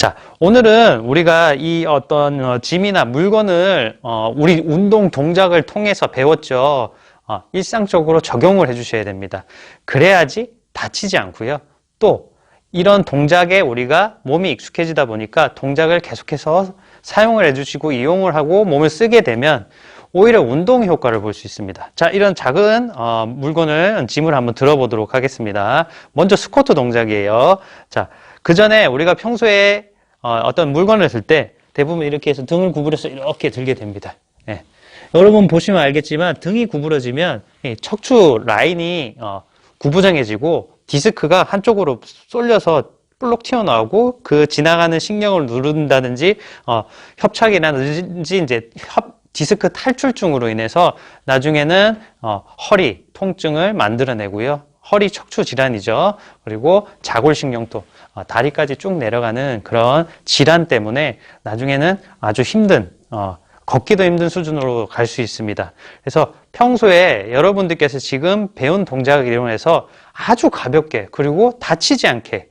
자, 오늘은 우리가 이 어떤 짐이나 물건을 우리 운동 동작을 통해서 배웠죠. 일상적으로 적용을 해주셔야 됩니다. 그래야지 다치지 않고요. 또 이런 동작에 우리가 몸이 익숙해지다 보니까 동작을 계속해서 사용을 해주시고 이용을 하고 몸을 쓰게 되면 오히려 운동 효과를 볼 수 있습니다. 자, 이런 작은 물건을, 짐을 한번 들어보도록 하겠습니다. 먼저 스쿼트 동작이에요. 자, 그 전에 우리가 평소에 어떤 물건을 들 때 대부분 이렇게 해서 등을 구부려서 이렇게 들게 됩니다. 예. 여러분 보시면 알겠지만 등이 구부러지면 척추 라인이 구부정해지고 디스크가 한쪽으로 쏠려서 볼록 튀어나오고 그 지나가는 신경을 누른다든지 협착이라든지 이제 디스크 탈출증으로 인해서 나중에는 허리 통증을 만들어내고요. 허리 척추 질환이죠. 그리고 자골신경도 다리까지 쭉 내려가는 그런 질환 때문에 나중에는 아주 힘든 걷기도 힘든 수준으로 갈 수 있습니다. 그래서 평소에 여러분들께서 지금 배운 동작을 이용해서 아주 가볍게 그리고 다치지 않게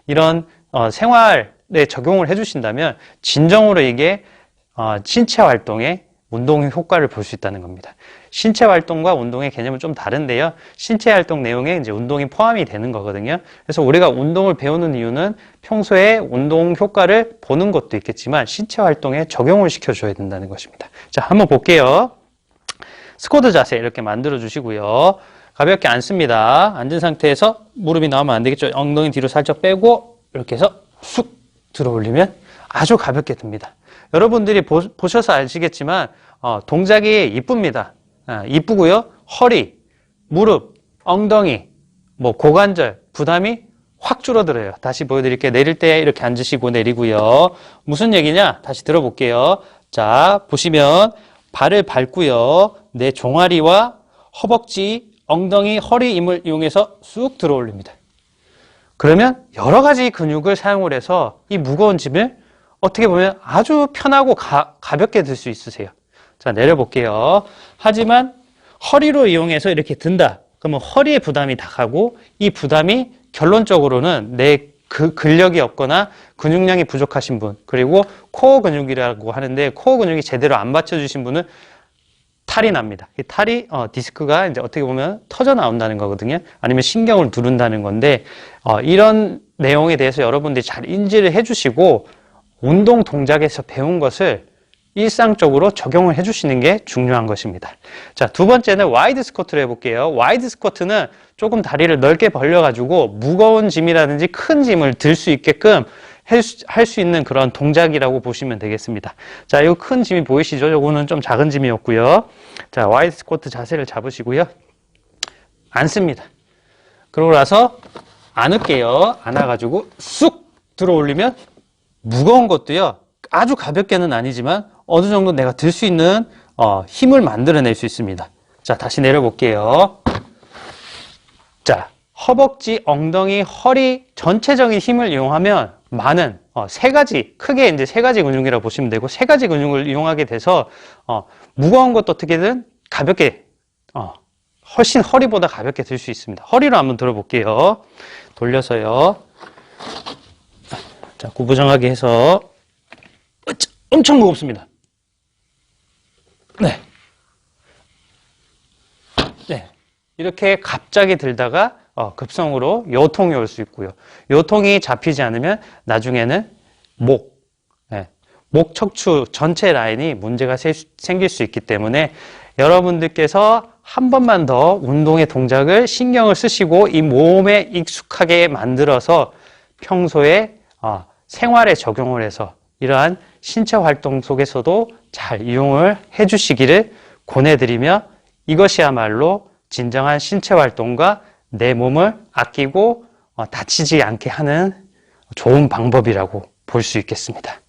이런 생활에 적용을 해주신다면 진정으로 이게 신체 활동에 운동의 효과를 볼 수 있다는 겁니다. 신체 활동과 운동의 개념은 좀 다른데요. 신체 활동 내용에 이제 운동이 포함이 되는 거거든요. 그래서 우리가 운동을 배우는 이유는 평소에 운동 효과를 보는 것도 있겠지만 신체 활동에 적용을 시켜줘야 된다는 것입니다. 자, 한번 볼게요. 스쿼트 자세 이렇게 만들어 주시고요. 가볍게 앉습니다. 앉은 상태에서 무릎이 나오면 안 되겠죠. 엉덩이 뒤로 살짝 빼고 이렇게 해서 쑥 들어 올리면 아주 가볍게 듭니다. 여러분들이 보셔서 아시겠지만 동작이 이쁩니다. 이쁘고요. 허리, 무릎, 엉덩이, 고관절 부담이 확 줄어들어요. 다시 보여드릴게요. 내릴 때 이렇게 앉으시고 내리고요. 무슨 얘기냐? 다시 들어볼게요. 자, 보시면 발을 밟고요. 내 종아리와 허벅지, 엉덩이, 허리 힘을 이용해서 쑥 들어 올립니다. 그러면 여러 가지 근육을 사용을 해서 이 무거운 짐을 어떻게 보면 아주 편하고 가볍게 들 수 있으세요. 자, 내려볼게요. 하지만 허리로 이용해서 이렇게 든다. 그러면 허리에 부담이 다 가고 이 부담이 결론적으로는 내 근력이 없거나 근육량이 부족하신 분, 그리고 코어 근육이라고 하는데 코어 근육이 제대로 안 받쳐주신 분은 탈이 납니다. 이 탈이 디스크가 이제 어떻게 보면 터져 나온다는 거거든요. 아니면 신경을 누른다는 건데 이런 내용에 대해서 여러분들이 잘 인지를 해주시고 운동 동작에서 배운 것을 일상적으로 적용을 해주시는 게 중요한 것입니다. 자, 두 번째는 와이드 스쿼트를 해볼게요. 와이드 스쿼트는 조금 다리를 넓게 벌려가지고 무거운 짐이라든지 큰 짐을 들 수 있게끔 할 수 있는 그런 동작이라고 보시면 되겠습니다. 자, 이 큰 짐이 보이시죠? 요거는 좀 작은 짐이었고요. 자, 와이드 스쿼트 자세를 잡으시고요. 앉습니다. 그러고 나서 안을게요. 안아가지고 쑥 들어 올리면 무거운 것도요, 아주 가볍게는 아니지만 어느 정도 내가 들 수 있는 힘을 만들어낼 수 있습니다. 자, 다시 내려볼게요. 자, 허벅지, 엉덩이, 허리 전체적인 힘을 이용하면 많은 세 가지, 크게 이제 세 가지 근육이라고 보시면 되고 세 가지 근육을 이용하게 돼서 무거운 것도 어떻게든 가볍게 훨씬 허리보다 가볍게 들 수 있습니다. 허리로 한번 들어볼게요. 돌려서요. 자, 구부정하게 해서 엄청 무겁습니다. 네. 네. 이렇게 갑자기 들다가 급성으로 요통이 올 수 있고요. 요통이 잡히지 않으면 나중에는 목 척추 전체 라인이 문제가 생길 수 있기 때문에 여러분들께서 한 번만 더 운동의 동작을 신경을 쓰시고 이 몸에 익숙하게 만들어서 평소에 생활에 적용을 해서 이러한 신체 활동 속에서도 잘 이용을 해주시기를 권해드리며 이것이야말로 진정한 신체 활동과 내 몸을 아끼고 다치지 않게 하는 좋은 방법이라고 볼 수 있겠습니다.